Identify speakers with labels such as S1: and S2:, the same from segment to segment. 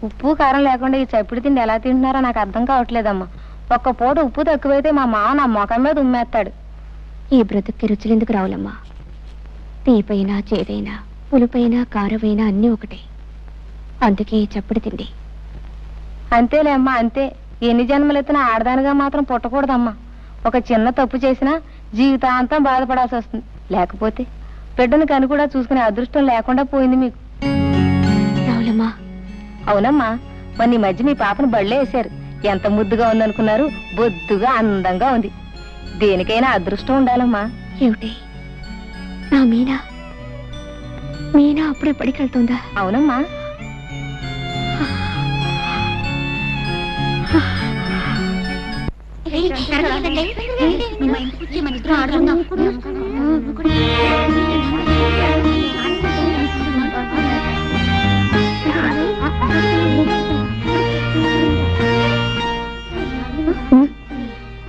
S1: ఉప్పు కారం లేకుండా ఈ చప్పుడు తిండి ఎలా తింటున్నారో నాకు అర్థం కావట్లేదమ్మా. ఒక్క పూట ఉప్పు తక్కువైతే మా మామ నా మొఖం మీద ఉమ్మేస్తాడు.
S2: ఈ బ్రతుక్కి రుచులెందుకు రావులమ్మా? తీపైనా చేదైనా పులుపైనా కారమైనా అన్నీ ఒకటే. అందుకే ఈ చప్పుడు తిండి.
S1: అంతేలే అమ్మా, అంతే. ఎన్ని జన్మలెత్తినా ఆడదానిగా మాత్రం పుట్టకూడదమ్మా. ఒక చిన్న తప్పు చేసినా జీవితాంతం బాధపడాల్సి వస్తుంది. లేకపోతే బిడ్డను కని కూడా చూసుకునే అదృష్టం లేకుండా పోయింది మీకు.
S2: రావులమ్మా.
S1: అవునమ్మా, మొన్న ఈ మధ్య మీ పాపను బళ్ళే వేశారు. ఎంత ముద్దుగా ఉందనుకున్నారు? బొద్దుగా అందంగా ఉంది. దేనికైనా అదృష్టం ఉండాలమ్మా.
S2: ఏమిటి నా మీనా? మీనా అప్పుడే పడికెళ్తుందా?
S1: అవునమ్మా.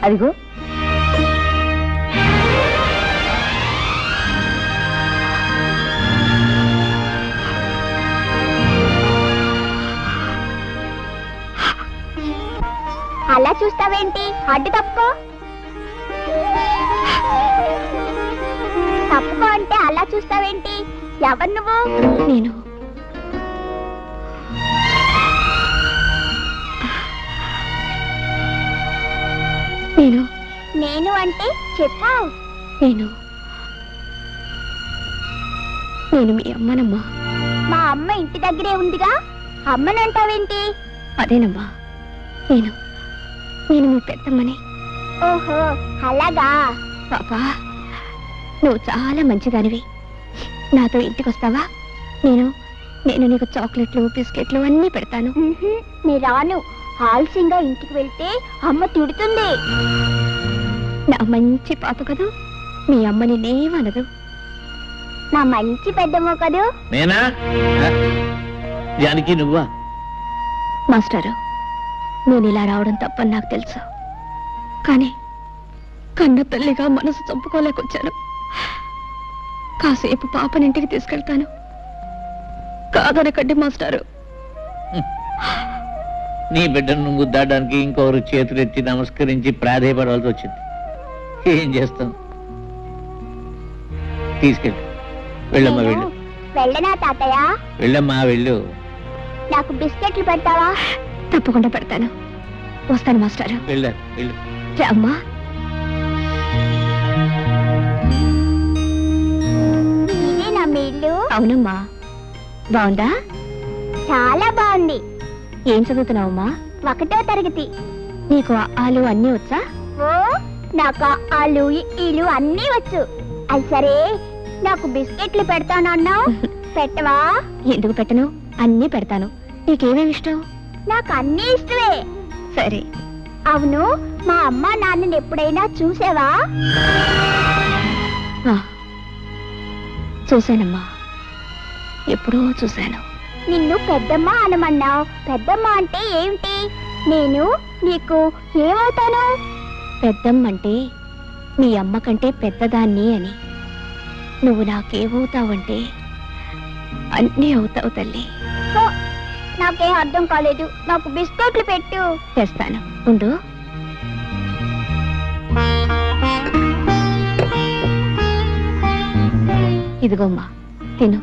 S1: అదిగో
S3: అలా చూస్తావేంటి? అడ్డు తప్పుకో. తప్పుకో అంటే అలా చూస్తావేంటి? ఎవరు నువ్వు?
S2: నేను నేను
S3: నేను అంటే చెప్పావు.
S2: నేను నేను మీ అమ్మనమ్మా.
S3: మా అమ్మ ఇంటి దగ్గరే ఉందిగా, అమ్మనంటావేంటి?
S2: అదేనమ్మా, నేను నేను మీ పెద్దమ్మని.
S3: ఓహో అలాగా.
S2: పాపా, నువ్వు చాలా మంచిదానివి. నాతో ఇంటికి వస్తావా? నేను నేను నీకు చాక్లెట్లు బిస్కెట్లు అన్నీ పెడతాను.
S3: నేను రాను. ఆలస్యంగా ఇంటికి వెళ్తే అమ్మ తిడుతుంది.
S2: నా మంచి పాప కదూ, మీ అమ్మని నేమనదు.
S3: నా మంచి పెద్దమ్మ కదూ.
S4: నేనా? జానకి నువ్వా?
S2: మాస్టారు, నేను ఇలా రావడం తప్పని నాకు తెలుసు. కానీ కన్న తల్లిగా మనసు చంపుకోలేకొచ్చాను. కాసేపు పాపనింటికి తీసుకెళ్తాను. కాదనకండి మాస్టారు.
S4: నీ బిడ్డను ముద్దాడడానికి ఇంకొకరు చేతులెత్తి నమస్కరించి ప్రాధేయపడవలసి వచ్చింది. ఏం చేస్తాం? తీసుకెళ్ళి వెళ్ళమ్మా, వెళ్ళు.
S3: వెళ్ళనా తాతయ్య?
S4: వెళ్ళమ్మా, వెళ్ళు.
S3: నాకు బిస్కెట్లు పెడతావా?
S2: తప్పకుండా పెడతాను. వస్తాను మాస్టారు.
S4: వెళ్ళు.
S2: అమ్మా.
S3: ఇదేనా మీ ఇల్లు?
S2: అవునమ్మా. బాగుందా?
S3: చాలా బాగుంది.
S2: ఏం చదువుతున్నావమ్మా?
S3: 1వ తరగతి.
S2: నీకు ఆలు అన్నీ వచ్చా?
S3: ఓ, నాకు ఆలు ఈలు అన్నీ వచ్చు. అది సరే, నాకు బిస్కెట్లు పెడతానన్నావు, పెట్టవా?
S2: ఎందుకు పెట్టను? అన్నీ పెడతాను. నీకేమేమి ఇష్టం?
S3: నాకు అన్నీ ఇష్టమే.
S2: సరే.
S3: అవును, మా అమ్మ నాన్నని ఎప్పుడైనా చూసావా?
S2: చూశానమ్మా, ఎప్పుడో చూశాను.
S3: నిన్ను పెద్దమ్మ అనమన్నావు. పెద్దమ్మ అంటే ఏమిటి? నేను నీకు ఏమవుతాను?
S2: పెద్దమ్మంటే మీ అమ్మ కంటే పెద్దదాన్ని అని. నువ్వు నాకేమవుతావంటే అన్నీ అవుతావు తల్లి.
S3: నాకేం అర్థం కాలేదు. నాకు బిస్కెట్లు పెట్టు.
S2: తెస్తాను, ఉండు. ఇదిగోమ్మా, తిను.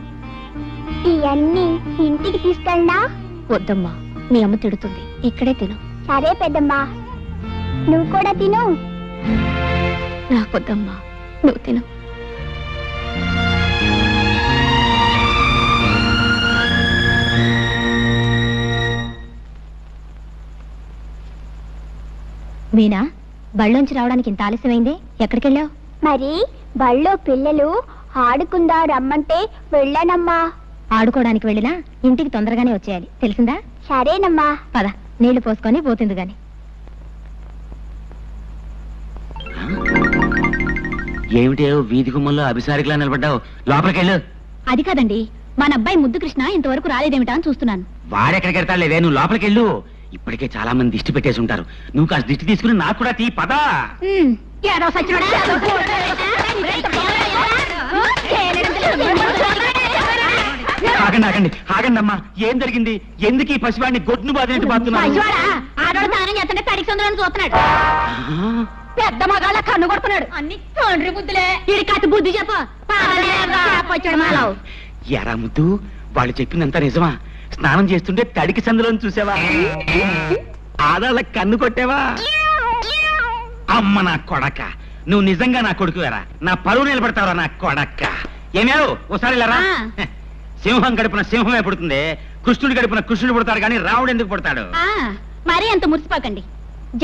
S3: ఇవన్నీ ఇంటికి తీసుకెళ్ళనా?
S2: వద్దమ్మా, మీ అమ్మ తిడుతుంది. ఇక్కడే తిను.
S3: సరే పెద్దమ్మా, నువ్వు కూడా తిను.
S2: నాకొద్దమ్మా, నువ్వు తిను. మీనా, బళ్ళోంచి రావడానికి ఇంత ఆలస్యమైంది? ఎక్కడికెళ్ళావు?
S3: మరి బళ్ళో పిల్లలు ఆడుకుందా రమ్మంటే వెళ్ళానమ్మా.
S2: ఆడుకోవడానికి వెళ్ళినా ఇంటికి తొందరగానే వచ్చేయాలి, తెలిసిందా?
S3: సరేనమ్మా.
S2: పద, నీళ్లు పోసుకొని పోతుంది గాని.
S5: ఏమిటే వీధి గుమ్మల్లో అభిసారికలా నిలబడ్డావు? లోపలికెళ్ళు.
S2: అది కాదండి, మన అబ్బాయి ముద్దు కృష్ణ ఇంతవరకు రాలేదేమిటా అని చూస్తున్నాను.
S5: వాడెక్కడికి వెళ్తాడులేదే, నువ్వు లోపలికెళ్ళు. ఇప్పటికే చాలా మంది దిష్టి పెట్టేసి ఉంటారు. నువ్వు కాస్త దిష్టి తీసుకుని నాకు కూడా తీ. పదా. ఆగండి ఆగండి ఆగండి అమ్మా, ఏం జరిగింది? ఎందుకు ఈ పసివాడిని గొడ్డును బాధినట్టు బాగుతున్నారు?
S3: ఆడవాడు దానం చేస్తుంటే తడికి సందులను చూస్తున్నాడు. పెద్ద మగాళ్ళ కన్ను కొడుతున్నాడు. అన్ని తండ్రి బుద్ధులే. ఇది కత్తి బుద్ధి చెప్పు.
S5: ఎరా ముద్దు, వాళ్ళు చెప్పిందంతా నిజమా? స్నానం చేస్తుంటే తడికి సందులను చూసావా? ఆడాళ్ళ కన్ను కొట్టావా? అమ్మ నా కొడక, నువ్వు నిజంగా నా కొడుకువేరా? నా పరువు నిలబడతావరా నా కొడక్క? ఏమేవు ఒకసారి లేరా? సింహం గడుపున సింహమే పుడుతుంది, కృష్ణుడి గడుపున కృష్ణుడు పుడతాడు, కానీ రావుడు ఎందుకు పుడతాడు?
S3: మరీ అంత మురిసిపోకండి.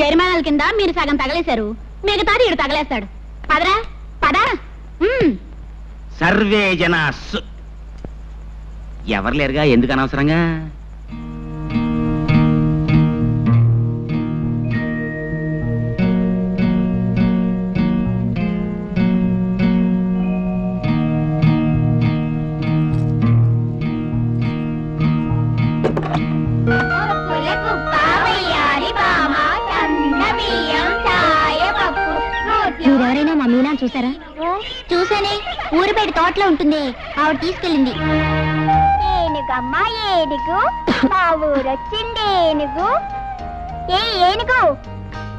S3: జరిమానాల కింద మీరు సగం తగలేశారు, మిగతాది ఇడు తగలేస్తాడు. పదరా పదా.
S5: సర్వే జనా ఎవరు లేరుగా, ఎందుకు అనవసరంగా?
S2: మీరెవరైనా మా మీనా చూసారా?
S3: చూసానే, ఊరి బయట తోటలో ఉంటుంది, ఆవిడ తీసుకెళ్ళింది. ఏనుగమ్మా ఏనుగు, మా ఊరొచ్చింది ఏనుగు. ఏనుగు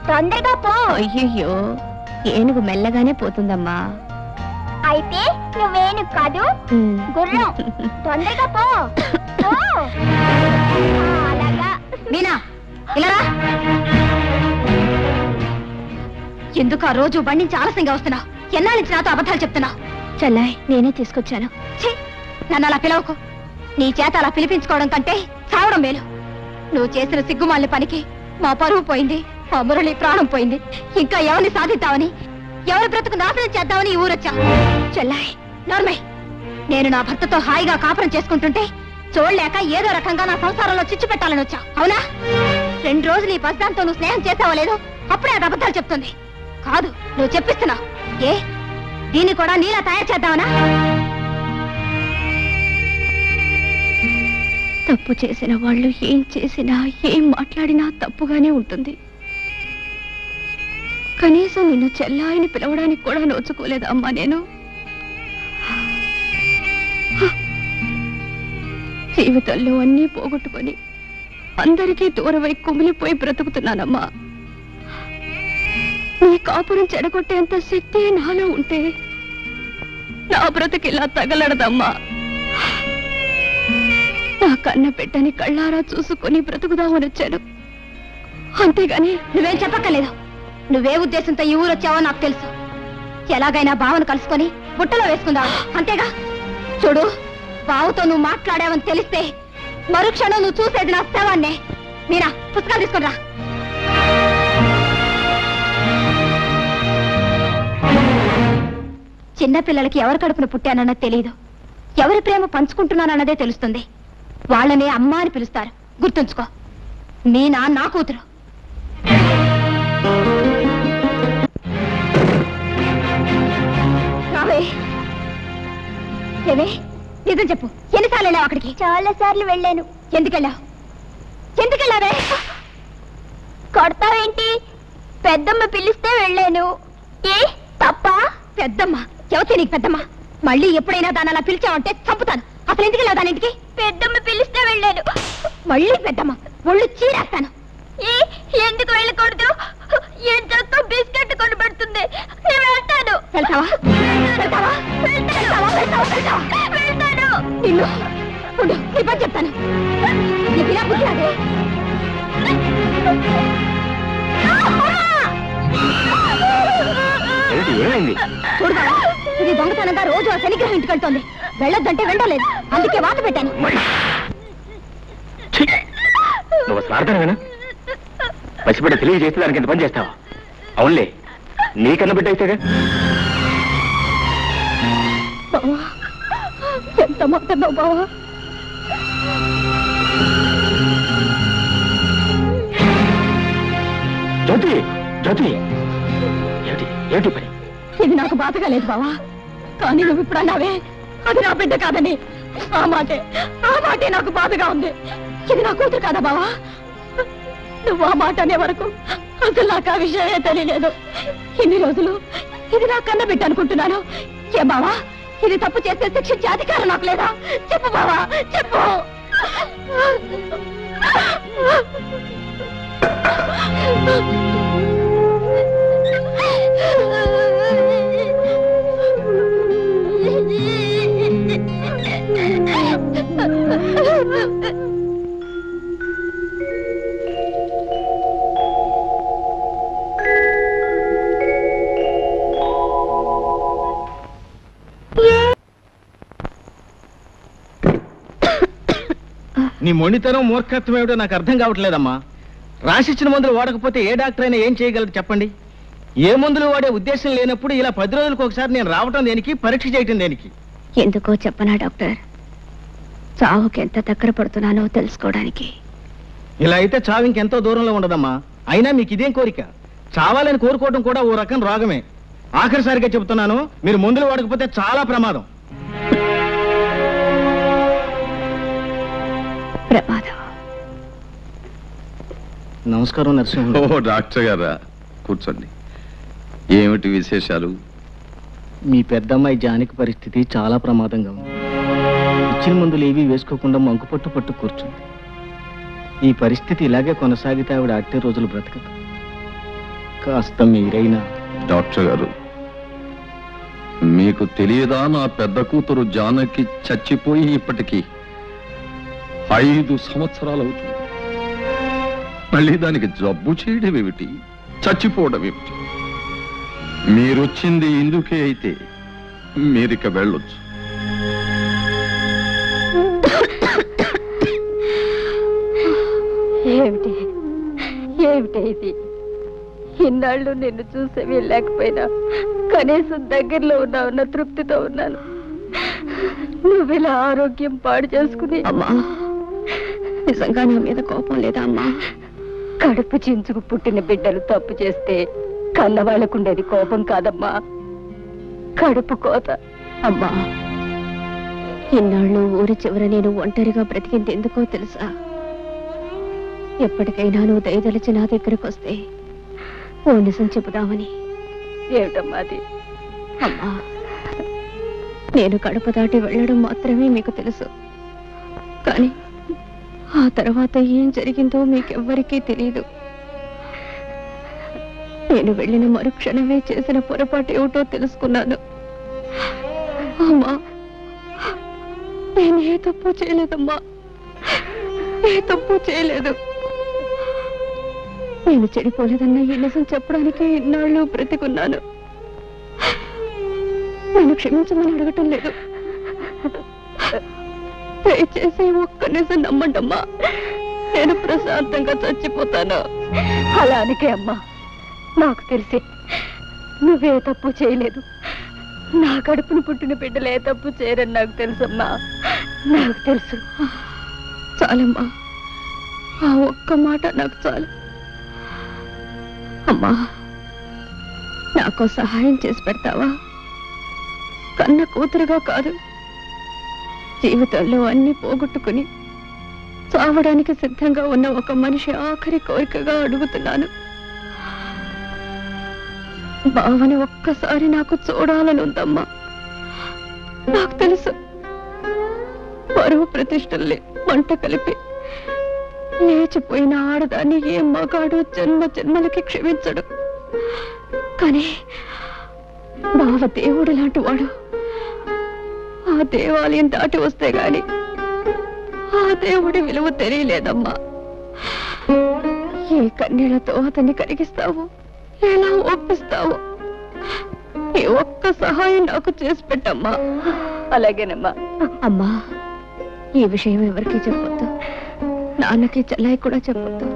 S3: తొందరగా పో.
S2: అయ్యయ్యో, ఏనుగు మెల్లగానే పోతుందమ్మా.
S3: అయితే నువ్వేనుగు కాదు, గుర్రం. తొందరగా పో. అలాగా.
S2: మీనా ఇలా ఎందుకు ఆ రోజు బండి నుంచి ఆలస్యంగా వస్తున్నావు? ఎన్నాళ్ళ నుంచి నాతో అబద్ధాలు చెప్తున్నావు? చెల్లాయ్, నేనే తీసుకొచ్చాను. నన్ను అలా పిలవకు. నీ చేత అలా పిలిపించుకోవడం కంటే చావడం మేలు. నువ్వు చేసిన సిగ్గుమాలిన పనికి మా పరువు పోయింది, మా మురళి ప్రాణం పోయింది. ఇంకా ఎవరిని సాధిద్దామని, ఎవరి బ్రతుకు నాశనం చేద్దామని ఈ ఊరొచ్చా. చెల్లాయ్ నార్మై, నేను నా భర్తతో హాయిగా కాపురం చేసుకుంటుంటే చూడలేక ఏదో రకంగా నా సంసారంలో చిచ్చు పెట్టాలని వచ్చా, అవునా? 2 రోజులు ఈ బస్దాంతో నువ్వు స్నేహం చేసావో లేదో అప్పుడే అది అబద్ధాలు చెప్తుంది. కాదు, నువ్వు చెప్పిస్తున్నావు. ఏ దీన్ని కూడా నీలా తయారు చేద్దామనా? తప్పు చేసిన వాళ్ళు ఏం చేసినా, ఏం మాట్లాడినా తప్పుగానే ఉంటుంది. కనీసం నిన్ను చెల్లాయిని పిలవడానికి కూడా నోచుకోలేదు అమ్మా నేను. జీవితంలో అన్నీ పోగొట్టుకొని అందరికీ దూరమై కుమిలిపోయి బ్రతుకుతున్నానమ్మా. నీ కాపురం చెడగొట్టేంత శక్తి నాలో ఉంటే నా బ్రతుకిలా తగలడదమ్మా. నా కన్న బిడ్డని కళ్ళారా చూసుకొని బ్రతుకుదామని వచ్చాను, అంతేగాని నువ్వేం చెప్పక్కర్లేదు. నువ్వే ఉద్దేశంతో ఈ ఊరొచ్చావో నాకు తెలుసు. ఎలాగైనా బావను కలుసుకొని బుట్టలో వేసుకుందావు, అంతేగా? చూడు, బావుతో నువ్వు మాట్లాడావని తెలిస్తే మరుక్షణం నువ్వు చూసేది నా శవాన్నే. మీరా పుస్తకాలు తీసుకుని రా. చిన్నపిల్లలకి ఎవరి కడుపున పుట్టానన్నది తెలియదు, ఎవరి ప్రేమ పంచుకుంటున్నానన్నదే తెలుస్తుంది. వాళ్ళనే అమ్మ అని పిలుస్తారు, గుర్తుంచుకో. మీనా నా కూతురు. ఏమే నిజం చెప్పు, ఎన్నిసార్లు వెళ్ళావు అక్కడికి?
S3: చాలా సార్లు వెళ్ళాను. ఎందుకెళ్ళావు? ఎందుకెళ్ళావే? కొడతావేంటి? పెద్దమ్మ పిలిస్తే వెళ్ళాను. ఏ తప్ప?
S2: పెద్దమ్మ ఎవతే నీకు పెద్దమ్మ? మళ్ళీ ఎప్పుడైనా దాన్ని అలా పిలిచావంటే చంపుతాను. అసలు ఎందుకు వెళ్ళావు దానింటికి?
S3: పెద్దమ్మ పిలిస్తే వెళ్ళాను.
S2: మళ్ళీ పెద్దమ్మ ఒళ్ళు చీరేస్తాను.
S3: ఎందుకు వెళ్ళకూడదు? ఏం చక్క బిస్కెట్ కొని పెడుతుంది, నేను వెళ్తాను.
S2: వెళ్తావా? వెళ్తావా?
S3: వెళ్తాను.
S2: నిన్ను ఉండు, నీ పని చెప్తాను. నీకు ఇలా బుద్ధి రాదే? చూడదా, ఇది దొంగతనంగా రోజు ఆ శనిగ్రహం ఇంటికి వెళ్తోంది. వెళ్ళొద్దంటే వెళ్ళలేదు, అందుకే వాత పెట్టాను.
S5: నువ్వు స్వార్థమేనా? పసిబిడ్డ తెలియజేస్తే దానికి ఎంత పని చేస్తావా? అవునులే, నీకన్నా బిడ్డ అయితేగా.
S2: బావా, ఎంత మాట్లాడినావు బావా?
S5: జ్యోతి, జ్యోతి, ఏమిటి ఏమిటి పని?
S2: ఇది నాకు బాధగా లేదు బావా, కానీ నువ్వు ఇప్పుడు అన్నావే అది నా బిడ్డ కాదని. ఆ మాటే నాకు బాధగా ఉంది. ఇది నా కూతురు కాదా బావా? నువ్వు ఆ మాట అనే వరకు అసలు నాకు ఆ విషయమే తెలియలేదు. ఇన్ని రోజులు ఇది నా కన్న బిడ్డ అనుకుంటున్నాను. ఏ బావా, ఇది తప్పు చేస్తే శిక్షించే అధికారం నాకు లేదా? చెప్పు బావా, చెప్పు.
S6: నీ మొండితనం మూర్ఖత్వం ఏమిటో నాకు అర్థం కావట్లేదమ్మా. రాసిచ్చిన మందులు వాడకపోతే ఏ డాక్టర్ అయినా ఏం చేయగలరు చెప్పండి? ఏ మందులు వాడే ఉద్దేశం లేనప్పుడు ఇలా 10 రోజులకు ఒకసారి నేను రావటం దేనికి, పరీక్ష చేయటం దేనికి?
S2: ఎందుకో చెప్పనా డాక్టర్, చావుకి ఎంత దగ్గర పడుతున్నానో తెలుసుకోవడానికి.
S6: ఇలా అయితే చావు ఇంకెంతో దూరంలో ఉండదమ్మా. అయినా మీకు ఇదేం కోరిక? చావాలని కోరుకోవడం కూడా ఓ రకం రోగమే. ఆఖరిసారిగా చెబుతున్నాను, మీరు మందులు వాడకపోతే చాలా ప్రమాదం. నమస్కారం నరసింహ.
S7: ఓ డాక్టర్ గారా, కూర్చోండి. ఏమిటి విశేషాలు?
S6: మీ పెద్దమ్మాయి జానకి పరిస్థితి చాలా ప్రమాదంగా ఉంది. ఇచ్చిన మందులు ఏవీ వేసుకోకుండా మంకుపట్టు పట్టు కూర్చుంది. ఈ పరిస్థితి ఇలాగే కొనసాగితే ఆవిడ అట్టే రోజులు బ్రతకదు. కాస్త మీరైనా.
S7: డాక్టర్ గారు, మీకు తెలియదా, నా పెద్ద కూతురు జానకి చచ్చిపోయి ఇప్పటికీ 5 సంవత్సరాలు అవుతుంది. మళ్ళీ దానికి జబ్బు చేయడం ఏమిటి, చచ్చిపోవడం ఏమిటి? మీరొచ్చింది ఇందుకే అయితే మీరిక వెళ్ళొచ్చు.
S1: ఏమిటి ఏమిటి ఇది? ఇన్నాళ్ళు నిన్ను చూసే వెళ్ళలేకపోయినా కనీసం దగ్గరలో ఉన్నావున్న తృప్తితో ఉన్నాను. నువ్వు ఇలా ఆరోగ్యం పాడు చేసుకుని.
S2: అమ్మా, నిజంగా నా మీద కోపం లేదా అమ్మా?
S1: కడుపు చించుకు పుట్టిన బిడ్డలు తప్పు చేస్తే కన్నవాళ్ళకుండేది కోపం కాదమ్మా, కడుపు కోత.
S2: అమ్మా, ఇన్నాళ్ళు ఊరి చివర నేను ఒంటరిగా బ్రతికింది ఎందుకో తెలుసా? ఎప్పటికైనా నువ్వు దయదలిచి నా దగ్గరకు వస్తే ఓ నిజం చెబుదామని.
S1: ఏమిటమ్మా అది?
S2: అమ్మా, నేను కడుపు దాటి వెళ్ళడం మాత్రమే మీకు తెలుసు, కానీ ఆ తర్వాత ఏం జరిగిందో మీకెవ్వరికీ తెలియదు. నేను వెళ్ళిన మరుక్షణమే చేసిన పొరపాటు ఏమిటో తెలుసుకున్నాను. అమ్మా, నేను ఏ తప్పు చేయలేదమ్మా, ఏ తప్పు చేయలేదు. నేను చెడిపోలేదన్న ఈ నిజం చెప్పడానికి ఇన్నాళ్ళు బ్రతికున్నాను. నేను క్షమించమని అడగటం లేదు, దయచేసి ఒక్క నిజం నమ్మండమ్మా. నేను ప్రశాంతంగా చచ్చిపోతాను.
S1: అలానికే అమ్మా, నాకు తెలిసి నువ్వే తప్పు చేయలేదు. నా కడుపును పుట్టిన బిడ్డలు ఏ తప్పు చేయరని నాకు తెలుసమ్మా, నాకు తెలుసు.
S2: చాలమ్మా, ఆ ఒక్క మాట నాకు చాలు. అమ్మా, నాకు సహాయం చేసి పెడతావా? కన్న కూతురుగా కాదు, జీవితంలో అన్ని పోగొట్టుకుని చావడానికి సిద్ధంగా ఉన్న ఒక మనిషి ఆఖరి కోరికగా అడుగుతున్నాను. బావని ఒక్కసారి నాకు చూడాలని ఉందమ్మా. నాకు తెలుసు, పరువు ప్రతిష్టల్ని మంట కలిపి లేచిపోయిన ఆడదాన్ని ఏ మగాడు జన్మ జన్మలకి క్షమించడు. కానీ బావ దేవుడు లాంటి వాడు. ఆ దేవాలయం దాటి వస్తే గాని ఆ దేవుడి విలువ తెలియలేదమ్మా. ఏ కన్నీళ్లతో అతన్ని కరిగిస్తావు, ఎలా ఒప్పిస్తావు? ఈ ఒక్క సహాయం నాకు చేసి పెట్టమ్మా.
S1: అలాగేనమ్మా.
S2: అమ్మా, ఈ విషయం ఎవరికి చెప్పొద్దు, నాన్నకి చెల్లాయి కూడా చెప్పొద్దు.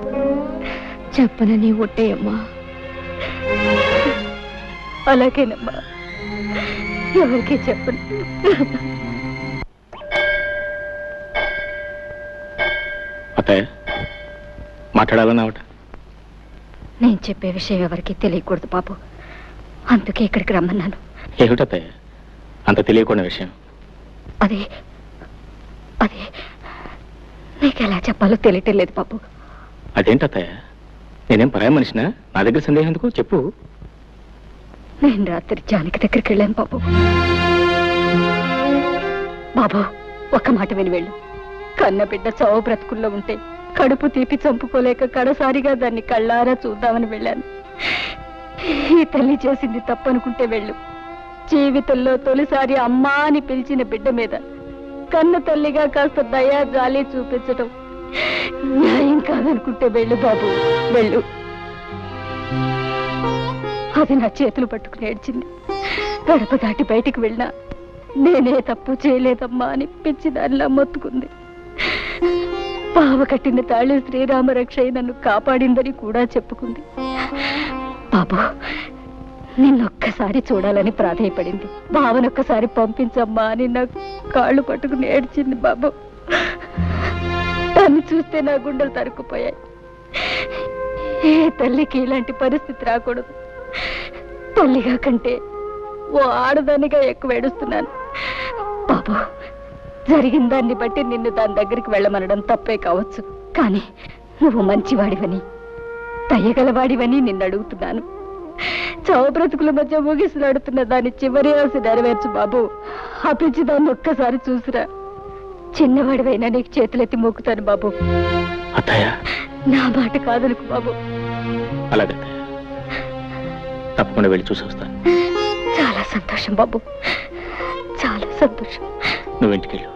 S2: చెప్పనని ఒట్టేయమ్మా.
S1: అలాగేనమ్మా, ఎవరికి చెప్పను.
S6: అత్తయ్య, మాట్లాడాలన్నావట?
S1: నేను చెప్పే విషయం ఎవరికి తెలియకూడదు బాబు, అందుకే ఇక్కడికి రమ్మన్నాను.
S6: ఏమిటత్తయ్య అంత తెలియకుండా విషయం?
S1: అదే అదే నీకు ఎలా చెప్పాలో తెలియటం లేదు బాబు.
S6: అదేంటత్తయ్య, నేనేం పరాయి మనిషినా? నా దగ్గర సందేహం ఎందుకు, చెప్పు.
S1: నేను రాత్రి జానకి దగ్గరికి వెళ్ళాను బాబు. బాబు ఒక్క మాట విని వెళ్ళు. కన్న బిడ్డ చావు బ్రతుకుల్లో ఉంటే కడుపు తీపి చంపుకోలేక కడసారిగా దాన్ని కళ్ళారా చూద్దామని వెళ్ళాను. ఈ తల్లి చేసింది తప్పనుకుంటే వెళ్ళు. జీవితంలో తొలిసారి అమ్మా అని పిలిచిన బిడ్డ మీద కన్న తల్లిగా కాస్త దయా జాలి చూపించటం న్యాయం కాదనుకుంటే వెళ్ళు బాబు, వెళ్ళు. అది నా చేతులు పట్టుకుని ఏడ్చింది. గడప దాటి బయటికి వెళ్ళినా నేనే తప్పు చేయలేదమ్మా అని పిచ్చి దానిలా మొత్తుకుంది. బావ కట్టిన తాళి శ్రీరామ రక్ష నన్ను కాపాడిందని కూడా చెప్పుకుంది. బాబు నిన్నొక్కసారి చూడాలని ప్రాధేయపడింది. బావనొక్కసారి పంపించమ్మా అని నా కాళ్ళు పట్టుకుని ఏడ్చింది బాబు. దాన్ని చూస్తే నా గుండెలు తరుక్కుపోయాయి. ఏ తల్లికి ఇలాంటి పరిస్థితి రాకూడదు. తల్లిగా కంటే ఓ ఆడదానిగా ఎక్కువ ఏడుస్తున్నాను బాబు. జరిగిన దాన్ని బట్టి నిన్ను దాని దగ్గరికి వెళ్ళమనడం తప్పే కావచ్చు, కానీ నువ్వు మంచివాడివని దయగలవాడివని నిన్ను అడుగుతున్నాను. చావు బ్రతుకుల మధ్య ముగిసిలాడుతున్న దాని చివరి ఆశ నెరవేర్చు బాబు. ఆ పిచ్చి దాన్ని ఒక్కసారి చూసిరా. చిన్నవాడివైనా నీకు చేతులెత్తి మొక్కుతాను బాబు. నా మాట కాదనుకు బాబు.
S6: అలాగే తప్పకుండా వెళ్ళి చూసి వస్తాను.
S1: చాలా సంతోషం బాబు, చాలా సంతోషం.
S6: నువ్వు ఇంటికి వెళ్ళు.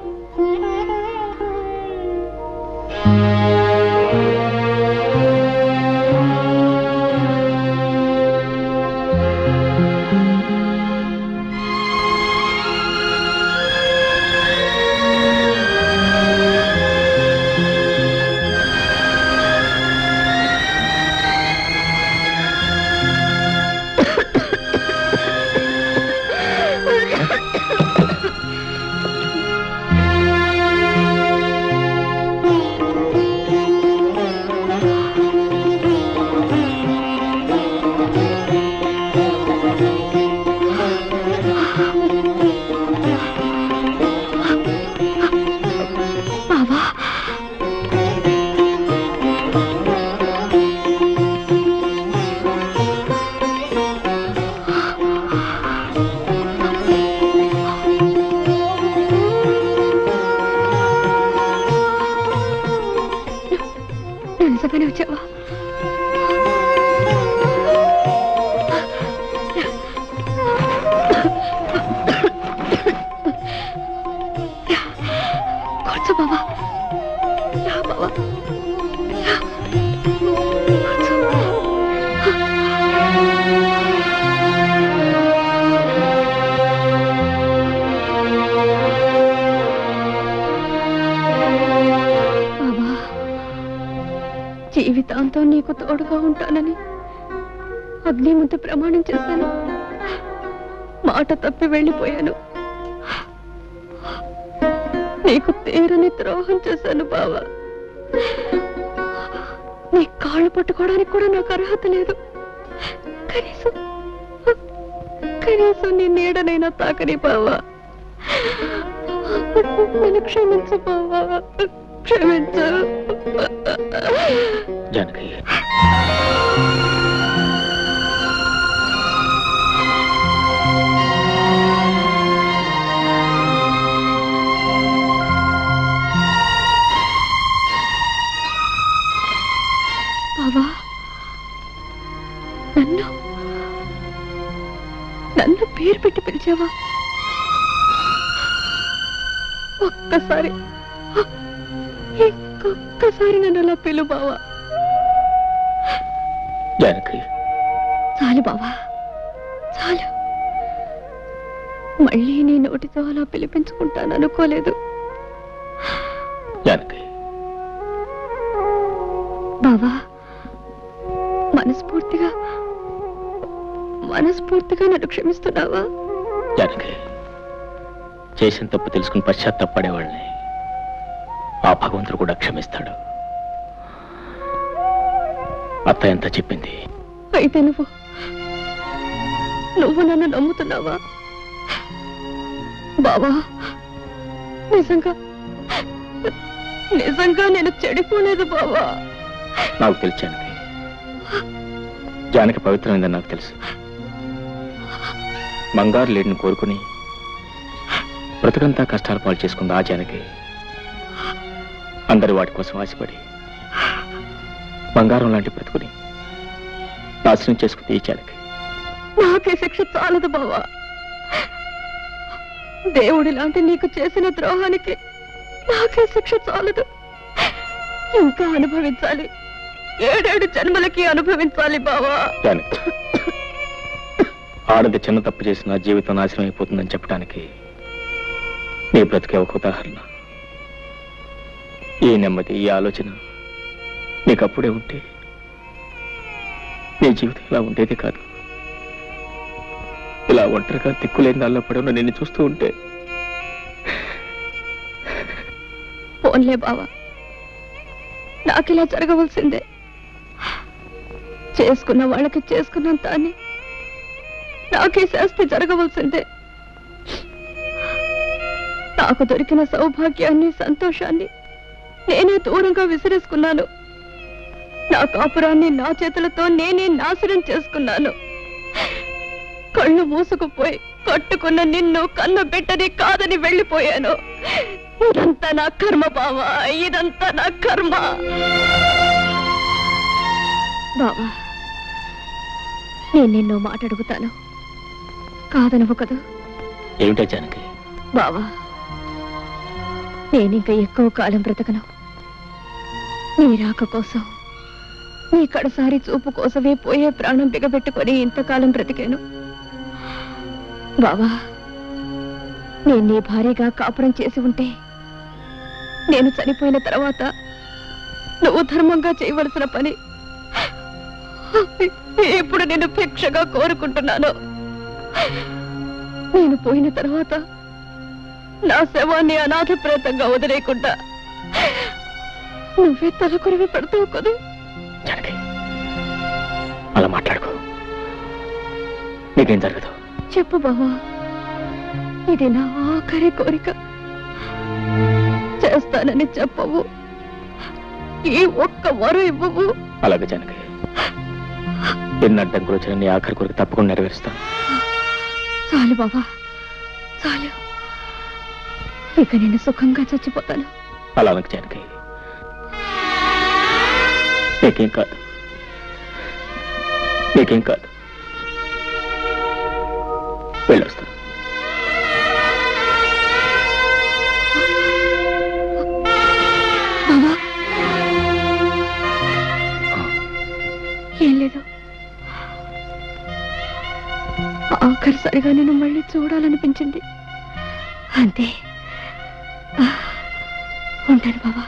S2: జీవితాంతం నీకు తోడుగా ఉంటానని అగ్ని ముందు ప్రమాణం చేశాను. మాట తప్పి వెళ్ళిపోయాను. నీకు తీరని ద్రోహం చేశాను బావా. నీ కాళ్ళు పట్టుకోవడానికి కూడా నాకు అర్హత లేదు. కనీసం నీ నీడనైనా తాకని బావా. నన్ను క్షమించు బావా, క్షమించు.
S6: జానకి,
S2: బావా, నన్ను పేరు పెట్టి పిలిచావా? ఒక్కసారి ఇంకొక్కసారి నన్ను అలా పిలు బావా.
S6: జానకి,
S2: చాలు బావా, చాలు. మళ్ళీ నీ నోటితో అలా పిలిపించుకుంటాను అనుకోలేదు.
S6: జానకి,
S2: బావా, మనస్ఫూర్తిగా నన్ను క్షమిస్తున్నావా?
S6: జానకి, చేసిన తప్పు తెలుసుకుని పశ్చాత్తాపడేవాళ్ళని ఆ భగవంతుడు కూడా క్షమిస్తాడు. అత్త ఎంత చెప్పింది?
S2: అయితే నువ్వు నన్ను నమ్ముతున్నావా బావా? నిజంగా నేను చెడిపోలేదు బావా.
S6: నాకు తెలుసు జానకి, జానకి పవిత్రమైందని నాకు తెలుసు. బంగారు లేడిని కోరుకుని బ్రతుకంతా కష్టాలు పాలు చేసుకుంది ఆ జానకి అందరి వాటి కోసం ఆశపడి బంగారం లాంటి బ్రతుకుని నాశనం చేసుకుంది ఈ జానకి.
S2: నాకే శిక్ష చాలదు బావా. దేవుడి లాంటి నీకు చేసిన ద్రోహానికి నాకే శిక్ష చాలదు. ఇంకా అనుభవించాలి, 7 జన్మలకి అనుభవించాలి బావా.
S6: జానకి, ఆడది చిన్న తప్పు చేసిన జీవితం నాశనం అయిపోతుందని చెప్పడానికి నీ బ్రతికే ఒక ఉదాహరణ. ఈ నెమ్మది, ఈ ఆలోచన నీకు అప్పుడే ఉంటే నీ జీవితం ఇలా ఉండేది కాదు. ఇలా ఒంటరిగా దిక్కులేని దానిలో పడి ఉన్న నిన్ను చూస్తూ ఉంటే.
S2: పోన్లే బావా, నాకిలా జరగవలసిందే. చేసుకున్న వాళ్ళకి చేసుకున్నంత అని నాకే శాస్తి జరగవలసిందే. నాకు దొరికిన సౌభాగ్యాన్ని, సంతోషాన్ని నేనే దూరంగా విసిరేసుకున్నాను. నా కాపురాన్ని నా చేతులతో నేనే నాశనం చేసుకున్నాను. కళ్ళు మూసుకుపోయి కట్టుకున్న నిన్ను కన్న బిడ్డని కాదని వెళ్ళిపోయాను. ఇదంతా నా కర్మ బావా, ఇదంతా నా కర్మ. బావా, నేను నిన్ను మాట అడుగుతాను, కాదనవు కదా?
S6: ఏమిటో జానకి?
S2: బావా, నేనింక ఎక్కువ కాలం బ్రతకను. నీ రాక కోసం, నీ కడసారి చూపు కోసమే పోయే ప్రాణం బిగబెట్టుకొని ఇంతకాలం బ్రతికాను. బావా, నేను నీ భార్యగా కాపురం చేసి ఉంటే నేను చనిపోయిన తర్వాత నువ్వు ధర్మంగా చేయవలసిన పని ఇప్పుడు నేను భిక్షగా కోరుకుంటున్నాను. నేను పోయిన తర్వాత నా శవాన్ని అనాథ ప్రేతంగా వదిలేయకుండా నువ్వే తలకొరివి పెడతావు కదా?
S6: జానకి, అలా మాట్లాడుకో, నీకేం జరగదు.
S2: చెప్పు బావా, ఇది నా ఆఖరి కోరిక. చేస్తానని చెప్పవు, ఈ ఒక్క వరం ఇవ్వవు.
S6: అలాగే జానకి, ఎన్ని అడ్డంకులు వచ్చిన నీ ఆఖరి కోరిక తప్పకుండా నెరవేరుస్తాను.
S2: చాలు బావా, చాలు. ఇక నేను సుఖంగా చచ్చిపోతాను.
S6: అలా అనకు జానకి, నీకేం కాదు, నీకేం కాదు. వెళ్ళొస్తాను.
S2: బావా, ఏం లేదు. ఆఖరిసారిగా నేను మళ్ళీ చూడాలనిపించింది, అంతే. ఉంటాను బావా.